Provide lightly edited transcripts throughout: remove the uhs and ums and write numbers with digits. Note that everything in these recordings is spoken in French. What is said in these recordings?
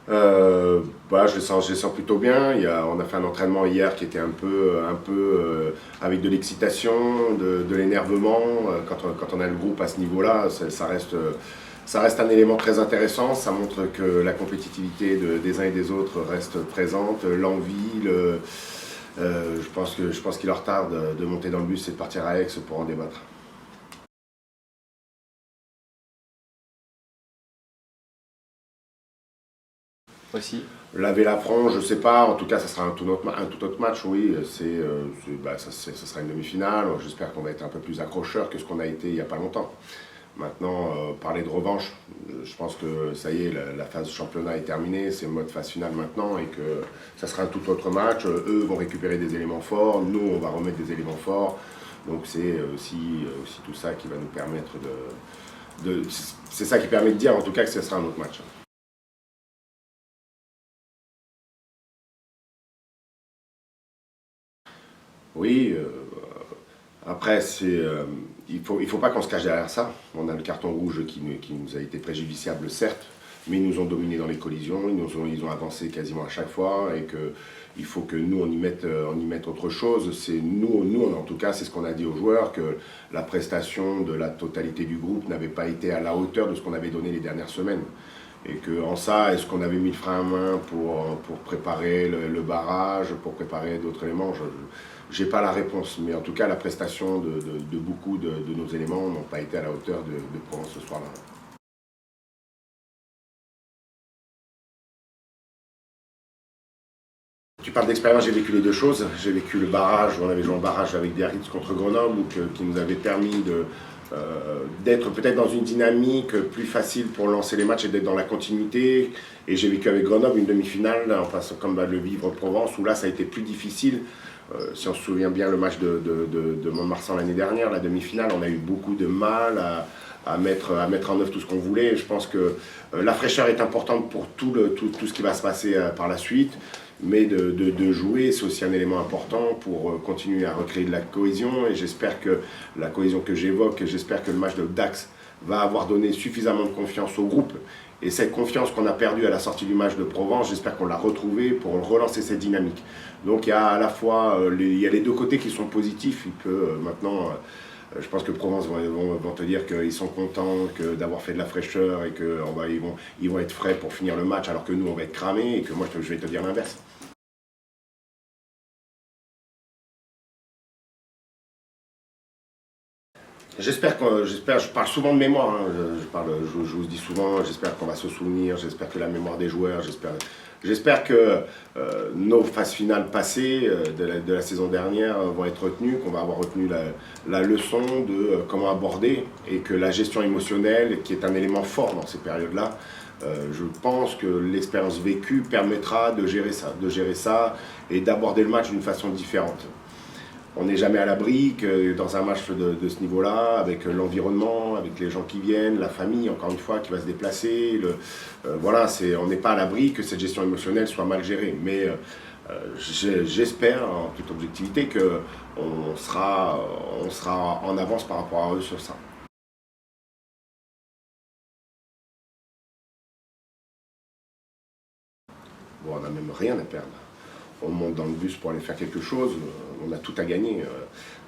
Je les sens plutôt bien. On a fait un entraînement hier qui était avec de l'excitation, de l'énervement. Quand on a le groupe à ce niveau-là, ça reste un élément très intéressant. Ça montre que la compétitivité des uns et des autres reste présente, l'envie. Je pense qu'il leur tarde de monter dans le bus et de partir à Aix pour en débattre. Aussi. Laver l'affront, je sais pas. En tout cas, ça sera un tout autre match, oui. Ça sera une demi-finale. J'espère qu'on va être un peu plus accrocheur que ce qu'on a été il n'y a pas longtemps. Maintenant, parler de revanche, je pense que ça y est, la phase championnat est terminée. C'est le mode phase finale maintenant et que ça sera un tout autre match. Eux vont récupérer des éléments forts. Nous, on va remettre des éléments forts. Donc c'est aussi tout ça qui va nous permettre c'est ça qui permet de dire en tout cas que ce sera un autre match. Oui, après, il faut pas qu'on se cache derrière ça. On a le carton rouge qui nous a été préjudiciable, certes, mais ils nous ont dominés dans les collisions, ils ont avancé quasiment à chaque fois et il faut que nous, on y mette autre chose. Nous, en tout cas, c'est ce qu'on a dit aux joueurs, que la prestation de la totalité du groupe n'avait pas été à la hauteur de ce qu'on avait donné les dernières semaines. Et qu'en ça, est-ce qu'on avait mis le frein à main pour préparer le barrage, pour préparer d'autres éléments? Je n'ai pas la réponse, mais en tout cas, la prestation de beaucoup de nos éléments n'ont pas été à la hauteur de Provence ce soir-là. Tu parles d'expérience, j'ai vécu les deux choses. J'ai vécu le barrage, on avait joué en barrage avec Biarritz contre Grenoble, qui nous avait permis d'être peut-être dans une dynamique plus facile pour lancer les matchs et d'être dans la continuité. Et j'ai vécu avec Grenoble une demi-finale, en passant comme va le vivre Provence, où là ça a été plus difficile. Si on se souvient bien le match de Mont-de-Marsan l'année dernière, la demi-finale, on a eu beaucoup de mal à mettre en œuvre tout ce qu'on voulait. Je pense que la fraîcheur est importante pour tout ce qui va se passer par la suite. Mais de jouer, c'est aussi un élément important pour continuer à recréer de la cohésion. Et j'espère que la cohésion que j'évoque, j'espère que le match de Dax va avoir donné suffisamment de confiance au groupe. Et cette confiance qu'on a perdue à la sortie du match de Provence, j'espère qu'on l'a retrouvée pour relancer cette dynamique. Donc il y a à la fois il y a les deux côtés qui sont positifs. Maintenant, je pense que Provence vont te dire qu'ils sont contents d'avoir fait de la fraîcheur et qu'ils vont être frais pour finir le match, alors que nous, on va être cramés et que moi, je vais te dire l'inverse. Je parle souvent de mémoire, hein. Je vous dis souvent, j'espère qu'on va se souvenir, j'espère que la mémoire des joueurs, j'espère que nos phases finales passées de la saison dernière vont être retenues, qu'on va avoir retenu la leçon de comment aborder et que la gestion émotionnelle, qui est un élément fort dans ces périodes-là, je pense que l'expérience vécue permettra de gérer ça et d'aborder le match d'une façon différente. On n'est jamais à l'abri que dans un match de ce niveau-là, avec l'environnement, avec les gens qui viennent, la famille, encore une fois, qui va se déplacer. On n'est pas à l'abri que cette gestion émotionnelle soit mal gérée. Mais j'espère, en toute objectivité, qu'on sera en avance par rapport à eux sur ça. Bon, on n'a même rien à perdre. On monte dans le bus pour aller faire quelque chose, on a tout à gagner.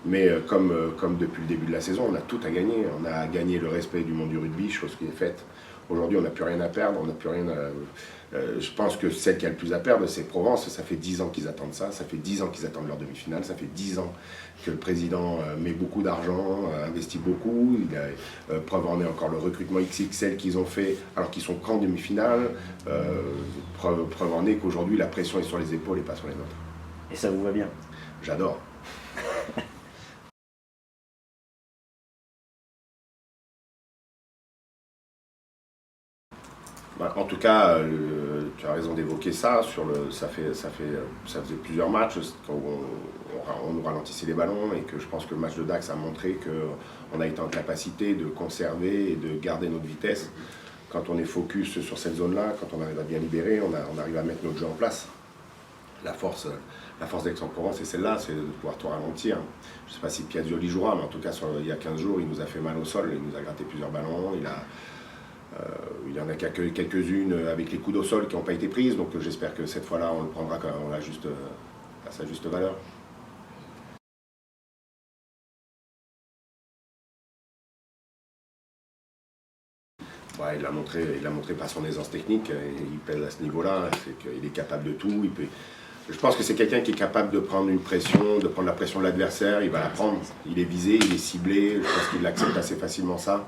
Mais comme depuis le début de la saison, on a tout à gagner. On a gagné le respect du monde du rugby, chose qui est faite. Aujourd'hui, on n'a plus rien à perdre, on n'a plus rien je pense que celle qui a le plus à perdre, c'est Provence. Ça fait 10 ans qu'ils attendent ça, ça fait 10 ans qu'ils attendent leur demi-finale, ça fait 10 ans que le président met beaucoup d'argent, investit beaucoup. Preuve en est encore le recrutement XXL qu'ils ont fait alors qu'ils sont qu'en demi-finale. Preuve en est qu'aujourd'hui, la pression est sur les épaules et pas sur les nôtres. Et ça vous va bien? J'adore. En tout cas, tu as raison d'évoquer ça. Ça faisait plusieurs matchs on nous ralentissait les ballons et que je pense que le match de Dax a montré qu'on a été en capacité de conserver et de garder notre vitesse. Quand on est focus sur cette zone-là, quand on arrive à bien libérer, on arrive à mettre notre jeu en place. La force d'Aix-en-Provence, c'est celle-là, c'est de pouvoir tout ralentir. Je ne sais pas si Piazzioli jouera, mais en tout cas, il y a 15 jours, il nous a fait mal au sol, il nous a gratté plusieurs ballons, Il y en a quelques-unes avec les coups au sol qui n'ont pas été prises, donc j'espère que cette fois-là, on le prendra quand même à sa juste valeur. Ouais, il l'a montré par son aisance technique, il pèse à ce niveau-là, c'est qu'il est capable de tout. Je pense que c'est quelqu'un qui est capable de prendre une pression, de prendre la pression de l'adversaire, il va la prendre, il est visé, il est ciblé, je pense qu'il accepte assez facilement ça.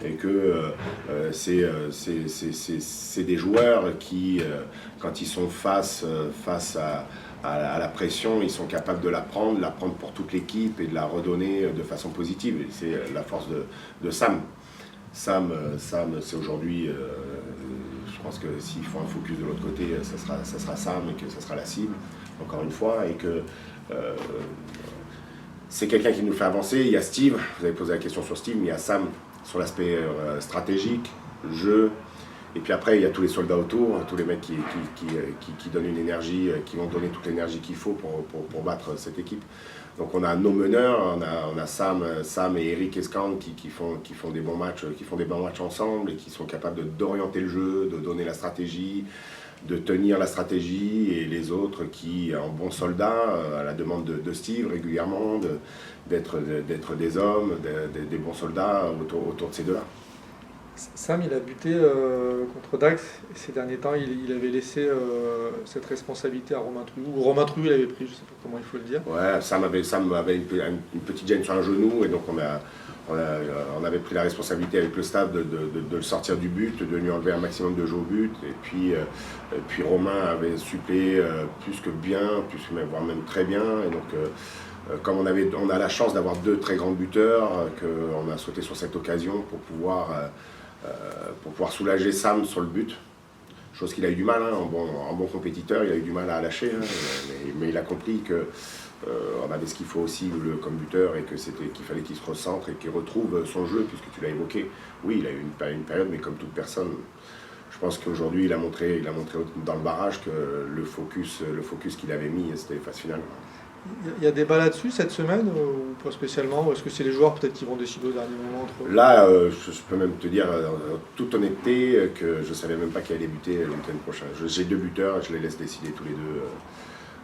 Et que c'est des joueurs qui, quand ils sont face à la pression, ils sont capables de la prendre pour toute l'équipe et de la redonner de façon positive. Et c'est la force de Sam. Sam, c'est aujourd'hui, je pense que s'il faut un focus de l'autre côté, ça sera Sam et que ça sera la cible, encore une fois, et que c'est quelqu'un qui nous fait avancer. Il y a Steve, vous avez posé la question sur Steve, mais il y a Sam sur l'aspect stratégique, jeu, et puis après il y a tous les soldats autour, tous les mecs qui donnent une énergie, qui vont donner toute l'énergie qu'il faut pour battre cette équipe. Donc on a nos meneurs, on a Sam et Eric Escand qui font des bons matchs ensemble et qui sont capables d'orienter le jeu, de donner la stratégie, de tenir la stratégie, et les autres qui, en bons soldats, à la demande de Steve régulièrement, d'être des hommes, des bons soldats autour de ces deux-là. Sam, il a buté contre Dax, et ces derniers temps, il avait laissé cette responsabilité à Romain Trouillou. Ou Romain Trouillou l'avait pris, je ne sais pas comment il faut le dire. Ouais, Sam avait une petite gêne sur un genou, et donc on avait pris la responsabilité avec le staff de le sortir du but, de lui enlever un maximum de jeux au but. Et puis Romain avait supplé plus que bien, voire même très bien. Et donc, comme on a la chance d'avoir deux très grands buteurs, qu'on a sauté sur cette occasion pour pouvoir soulager Sam sur le but. Chose qu'il a eu du mal, hein, en bon compétiteur, il a eu du mal à lâcher, hein, mais il a compris qu'on avait ce qu'il faut aussi comme buteur, et qu'il fallait qu'il se recentre et qu'il retrouve son jeu, puisque tu l'as évoqué. Oui, il a eu une période, mais comme toute personne, je pense qu'aujourd'hui il a montré dans le barrage que le focus qu'il avait mis, c'était les phases finales. Il y a débat là-dessus cette semaine, ou pas spécialement, ou est-ce que c'est les joueurs peut-être qui vont décider au dernier moment entre eux? Là, je peux même te dire en toute honnêteté que je ne savais même pas qui allait buter le week-end prochain. J'ai deux buteurs, je les laisse décider tous les deux.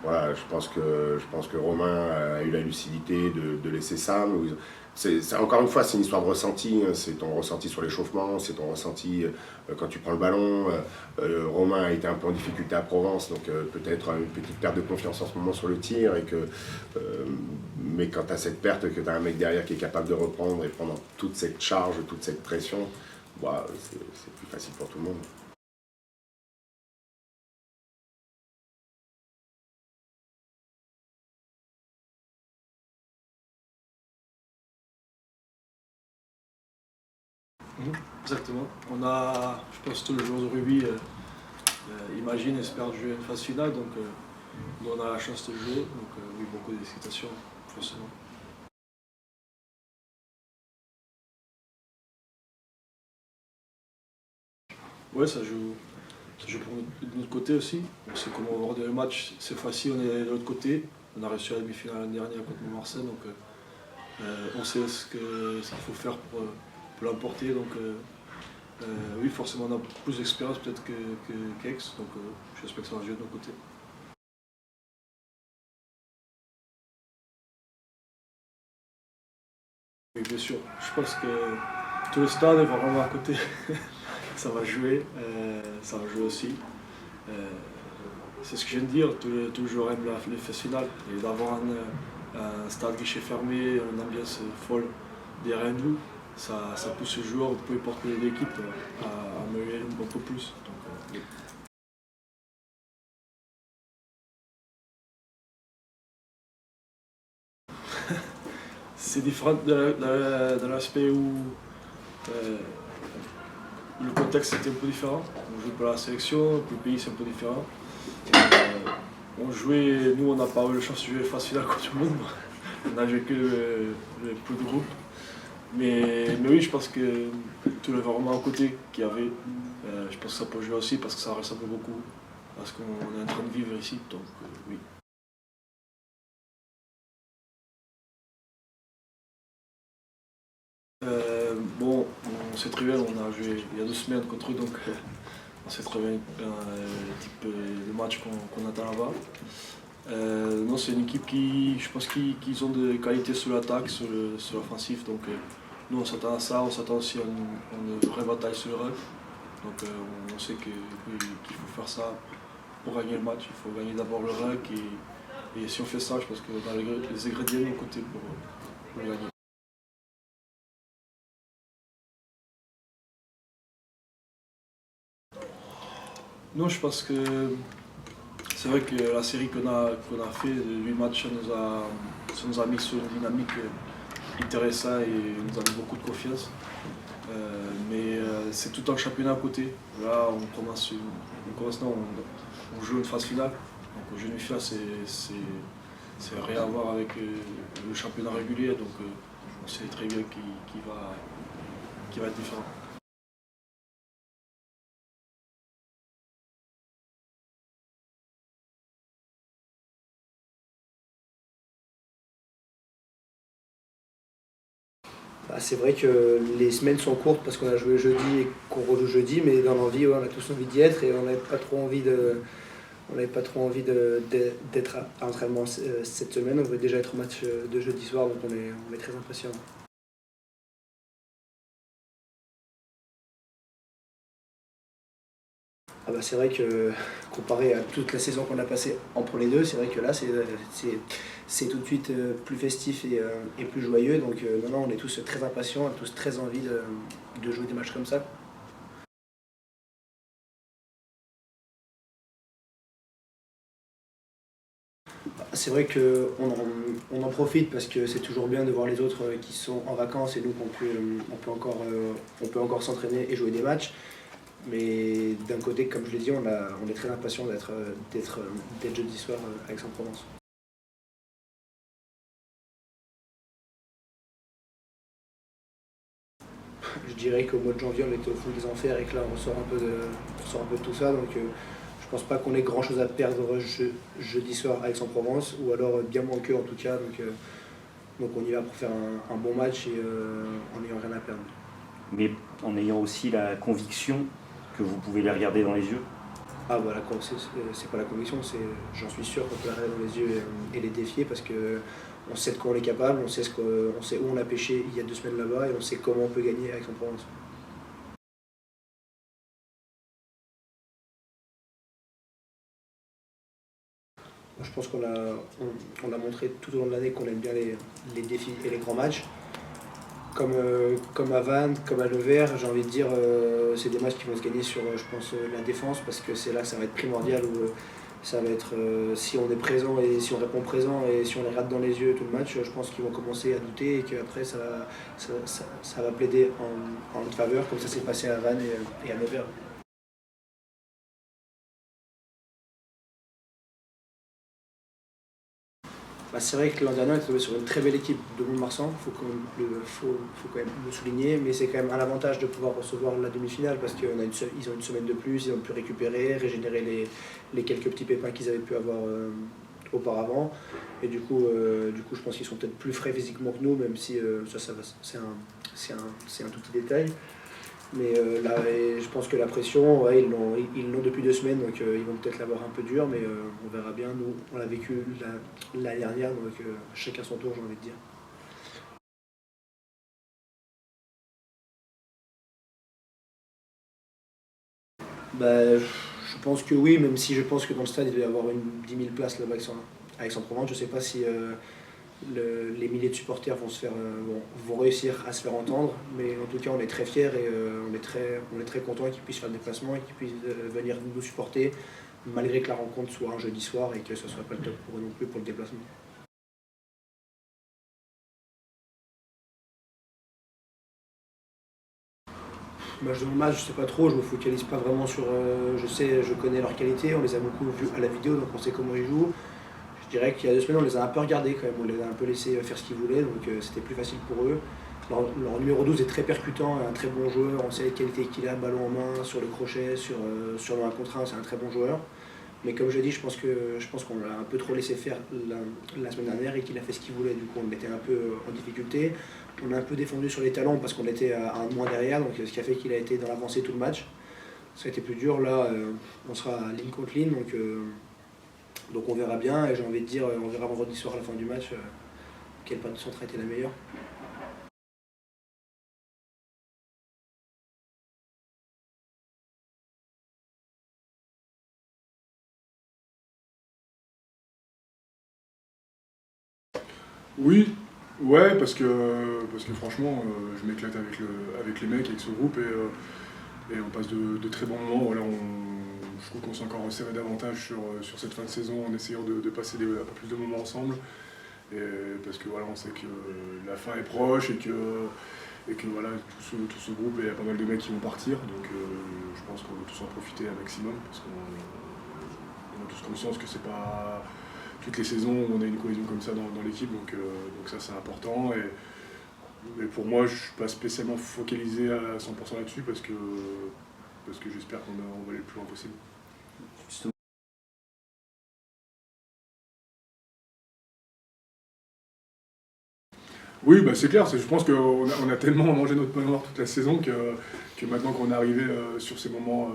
Voilà, je pense que Romain a eu la lucidité de laisser Sam. Encore une fois, c'est une histoire de ressenti. C'est ton ressenti sur l'échauffement, c'est ton ressenti quand tu prends le ballon. Romain a été un peu en difficulté à Provence, donc peut-être une petite perte de confiance en ce moment sur le tir. Mais quand tu as cette perte, que tu as un mec derrière qui est capable de reprendre et prendre toute cette charge, toute cette pression, bah, c'est plus facile pour tout le monde. Exactement. On a, je pense, tous les joueurs de rugby imaginent, espèrent jouer une phase finale, donc nous on a la chance de jouer, donc oui, beaucoup d'excitation, forcément. Ouais, ça joue de notre côté aussi. On sait comment aborder le match, cette fois-ci on est de l'autre côté. On a réussi à la demi-finale l'année dernière contre Montmarsen, donc on sait ce qu'il faut faire pour l'emporter. Donc oui, forcément on a plus d'expérience peut-être qu'Aix, donc j'espère que ça va jouer de notre côté. Oui, bien sûr. Je pense que tout le stade est vraiment à côté. Ça va jouer aussi. C'est ce que je viens de dire, tous les joueurs aiment les phases finales. Et d'avoir un stade guichet fermé, une ambiance folle derrière nous, ça pousse les joueurs, peu importe l'équipe, à mener un peu plus. Donc, oui. C'est différent dans l'aspect où le contexte était un peu différent. On joue pour la sélection, le pays c'est un peu différent. Nous on n'a pas eu la chance de jouer phase finale contre tout le monde. On a joué que le peu de groupe. Mais oui, je pense que tout l'environnement à côté qu'il y avait, je pense que ça peut jouer aussi parce que ça ressemble beaucoup à ce qu'on est en train de vivre ici. Donc oui. Bon, on sait très bien, on a joué il y a 2 semaines contre eux, donc on sait très bien le type de match qu'on attend là-bas. Non, c'est une équipe qui, je pense qu'ils ont des qualités sur l'attaque, sur l'offensif. Donc nous, on s'attend à ça. On s'attend aussi à une vraie bataille sur le run. Donc on sait qu'il faut faire ça pour gagner le match. Il faut gagner d'abord le run. Et si on fait ça, je pense que dans les ingrédients de nos côtés pour gagner. Non, je pense que c'est vrai que la série qu'on a fait de 8 matchs, ça nous a mis sur une dynamique intéressante et nous a mis beaucoup de confiance. Mais c'est tout un championnat à côté. Là, on commence non, on joue une phase finale. Donc, le jeu demi-finale, c'est rien à voir avec le championnat régulier. Donc, on sait très bien qu'il va être différent. C'est vrai que les semaines sont courtes parce qu'on a joué jeudi et qu'on rejoue jeudi, mais dans l'envie, on a tous envie d'y être et on n'avait pas trop envie d'être à l'entraînement cette semaine. On veut déjà être au match de jeudi soir, donc on est très impatients. C'est vrai que comparé à toute la saison qu'on a passée en Pro D2, c'est vrai que là c'est tout de suite plus festif et plus joyeux. Donc maintenant on est tous très impatients, on a tous très envie de jouer des matchs comme ça. C'est vrai qu'on en profite parce que c'est toujours bien de voir les autres qui sont en vacances et nous on peut encore s'entraîner et jouer des matchs. Mais d'un côté, comme je l'ai dit, on est très impatient d'être jeudi soir à Aix-en-Provence. Je dirais qu'au mois de janvier, on était au fond des enfers et que là, on sort un peu de tout ça. Donc, je pense pas qu'on ait grand chose à perdre jeudi soir à Aix-en-Provence, ou alors bien moins qu'eux en tout cas. Donc on y va pour faire un bon match et en n'ayant rien à perdre. Mais en ayant aussi la conviction que vous pouvez les regarder dans les yeux? C'est pas la conviction, j'en suis sûr qu'on peut les regarder dans les yeux et les défier parce qu'on sait de quoi on est capable, on sait où on a pêché il y a 2 semaines là-bas et on sait comment on peut gagner à Aix-en-Provence. Je pense qu'on a montré tout au long de l'année qu'on aime bien les défis et les grands matchs. Comme à Vannes, comme à Nevers, j'ai envie de dire, c'est des matchs qui vont se gagner sur, je pense, la défense, parce que c'est là que ça va être primordial, où ça va être, si on est présent et si on répond présent et si on les regarde dans les yeux tout le match, je pense qu'ils vont commencer à douter et qu'après ça va plaider en notre faveur, comme ça s'est passé à Vannes et à Nevers. C'est vrai que l'an dernier, on est tombé sur une très belle équipe de Mont-de-Marsan, faut quand même le souligner, mais c'est quand même un avantage de pouvoir recevoir la demi-finale parce qu'ils ont une semaine de plus, ils ont pu régénérer les quelques petits pépins qu'ils avaient pu avoir auparavant. Et du coup, je pense qu'ils sont peut-être plus frais physiquement que nous, même si c'est un tout petit détail. Mais là, je pense que la pression, ils l'ont depuis 2 semaines, donc ils vont peut-être l'avoir un peu dur, mais on verra bien. Nous, on l'a vécu l'année dernière, donc chacun son tour, j'ai envie de dire. Je pense que oui, même si je pense que dans le stade, il doit y avoir 10 000 places là-bas à Aix-en-Provence. Je ne sais pas si les milliers de supporters vont réussir à se faire entendre, mais en tout cas on est très fiers et on est très contents qu'ils puissent faire le déplacement et qu'ils puissent venir nous supporter malgré que la rencontre soit un jeudi soir et que ce ne soit pas le top pour eux non plus pour le déplacement. Match de match, je sais pas trop, je me focalise pas vraiment sur. Je connais leurs qualités, on les a beaucoup vus à la vidéo, donc on sait comment ils jouent. Je dirais qu'il y a 2 semaines, on les a un peu regardés quand même, on les a un peu laissés faire ce qu'ils voulaient, donc c'était plus facile pour eux. Leur numéro 12 est très percutant, un très bon joueur, on sait les qualités qu'il a, ballon en main, sur le crochet, sur le 1 contre 1, c'est un très bon joueur. Mais comme je l'ai dit, je pense qu'on l'a un peu trop laissé faire la semaine dernière et qu'il a fait ce qu'il voulait, du coup on le mettait un peu en difficulté. on a un peu défendu sur les talons parce qu'on était à un moins derrière, donc ce qui a fait qu'il a été dans l'avancée tout le match. Ça a été plus dur. Là, on sera ligne contre ligne, donc on verra bien. Et j'ai envie de dire, on verra vendredi soir à la fin du match quelle patte de centre a été la meilleure. Oui, ouais, parce que franchement, je m'éclate avec les mecs, avec ce groupe, et on passe de très bons moments. Voilà, je trouve qu'on s'est encore resserré davantage sur cette fin de saison en essayant de passer un peu plus de moments ensemble. Et parce que voilà, on sait que la fin est proche et que voilà, tout ce groupe, il y a pas mal de mecs qui vont partir. Donc je pense qu'on veut tous en profiter un maximum parce qu'on a tous conscience que c'est pas toutes les saisons où on a une cohésion comme ça dans l'équipe, donc ça c'est important. Et pour moi, je ne suis pas spécialement focalisé à 100% là-dessus parce que j'espère qu'on va aller le plus loin possible. Justement. Oui, bah c'est clair, je pense qu'on a tellement mangé notre pain noir toute la saison que maintenant qu'on est arrivé sur ces moments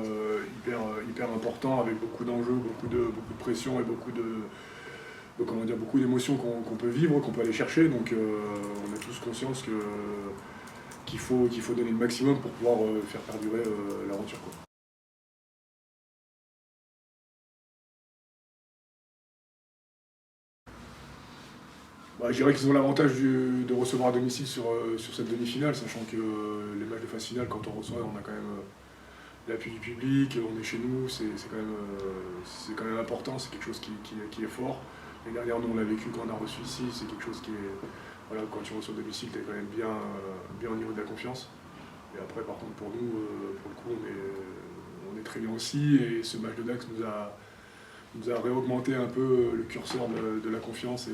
hyper importants, avec beaucoup d'enjeux, beaucoup de pression et beaucoup d'émotions qu'on peut vivre, qu'on peut aller chercher, donc on a tous conscience qu'il faut donner le maximum pour pouvoir faire perdurer l'aventure, quoi. Bah, je dirais qu'ils ont l'avantage de recevoir à domicile sur cette demi-finale, sachant que les matchs de phase finale, quand on reçoit, on a quand même l'appui du public, on est chez nous, c'est quand même important, c'est quelque chose qui est fort. L'année dernière, nous on l'a vécu quand on a reçu ici, c'est quelque chose qui est... Voilà, quand tu reçois à domicile, tu es quand même bien au niveau de la confiance. Et après, par contre, pour nous, pour le coup, on est très bien aussi, et ce match de Dax nous a réaugmenté un peu le curseur de la confiance, et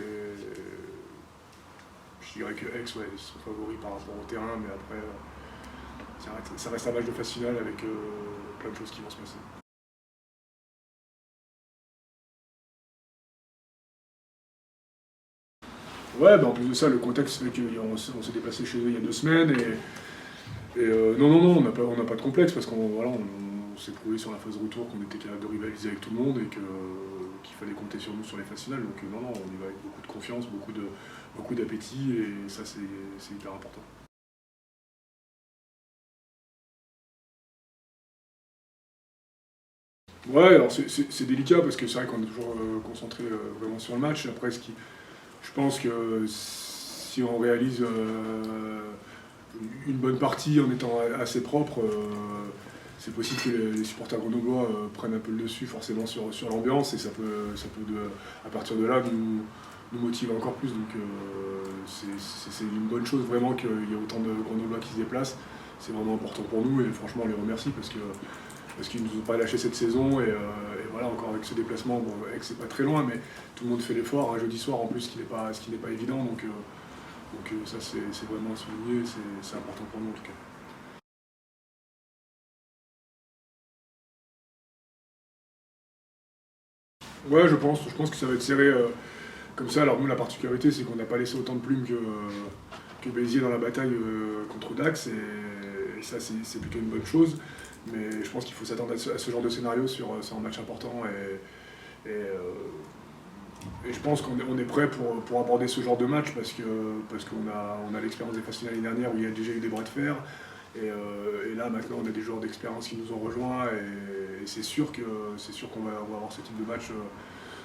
je dirais que Aix, ouais, ils sont favoris par rapport au terrain, mais après, ça reste un match de phase finale avec plein de choses qui vont se passer. Ouais, bah en plus de ça, le contexte fait qu'on s'est déplacé chez eux il y a 2 semaines, et non, on n'a pas de complexe, parce qu'on s'est prouvé sur la phase retour qu'on était capable de rivaliser avec tout le monde, et qu'il fallait compter sur nous sur les phases finales, donc non, on y va avec beaucoup de confiance, beaucoup d'appétit, et ça c'est hyper important. Ouais, alors c'est délicat parce que c'est vrai qu'on est toujours concentré vraiment sur le match. Après, je pense que si on réalise une bonne partie en étant assez propre, c'est possible que les supporters grenoblois prennent un peu le dessus forcément sur l'ambiance, et ça peut à partir de là nous motiver encore plus. Donc c'est une bonne chose vraiment qu'il y ait autant de grenoblois qui se déplacent. C'est vraiment important pour nous, et franchement on les remercie parce qu'ils ne nous ont pas lâché cette saison, et voilà, encore avec ce déplacement, bon, c'est pas très loin, mais tout le monde fait l'effort, un jeudi soir en plus, ce qui n'est pas évident, donc ça c'est vraiment à souligner, c'est important pour nous en tout cas. Ouais, je pense que ça va être serré comme ça. Alors nous, la particularité, c'est qu'on n'a pas laissé autant de plumes que Béziers dans la bataille contre Dax, et ça c'est plutôt une bonne chose. Mais je pense qu'il faut s'attendre à ce genre de scénario sur un match important, et je pense qu'on est prêt pour aborder ce genre de match parce qu'on a l'expérience des phases finales l'année dernière où il y a déjà eu des bras de fer, et là maintenant on a des joueurs d'expérience qui nous ont rejoints, et c'est sûr qu'on va avoir ce type de match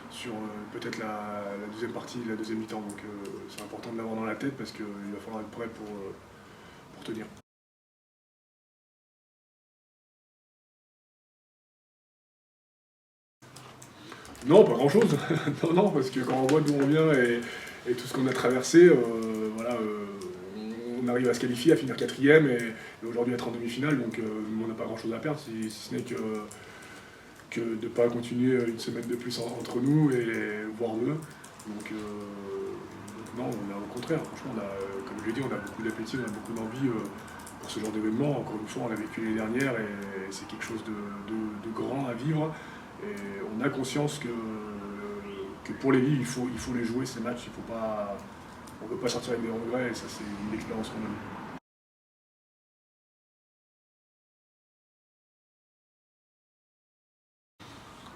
sur peut-être la deuxième partie, la deuxième mi-temps, donc c'est important de l'avoir dans la tête parce qu'il va falloir être prêt pour tenir. Non, pas grand-chose. Non, parce que quand on voit d'où on vient et tout ce qu'on a traversé, voilà, on arrive à se qualifier, à finir 4e, et aujourd'hui être en demi-finale, donc on n'a pas grand-chose à perdre, si ce n'est que de ne pas continuer une semaine de plus entre nous, voire 2. Donc non, au contraire, franchement, comme je l'ai dit, on a beaucoup d'appétit, on a beaucoup d'envie pour ce genre d'événement. Encore une fois, on l'a vécu l'année dernière, et c'est quelque chose de grand à vivre. Et on a conscience que pour les vivre, il faut les jouer, ces matchs. Il ne on ne peut pas sortir avec des regrets, et ça c'est une expérience qu'on a eue.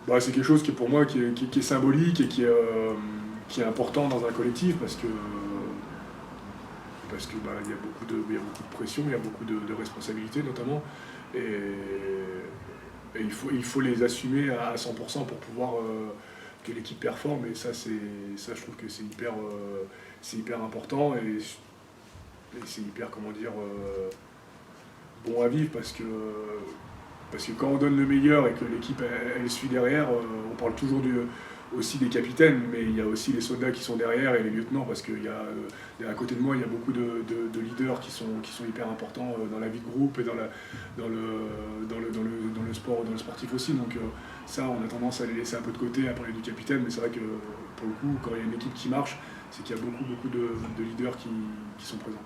Bah, c'est quelque chose qui est pour moi qui est symbolique et qui est important dans un collectif parce que bah, il y a beaucoup de pression, il y a beaucoup de responsabilités notamment et il faut les assumer à 100% pour pouvoir que l'équipe performe et ça je trouve que c'est hyper important et c'est hyper bon à vivre parce que quand on donne le meilleur et que l'équipe elle suit derrière, on parle toujours aussi des capitaines, mais il y a aussi les soldats qui sont derrière et les lieutenants, parce qu'à côté de moi, il y a beaucoup de leaders qui sont hyper importants dans la vie de groupe et dans le sport, dans le sportif aussi. Donc ça, on a tendance à les laisser un peu de côté, à parler du capitaine, mais c'est vrai que pour le coup, quand il y a une équipe qui marche, c'est qu'il y a beaucoup de leaders qui sont présents.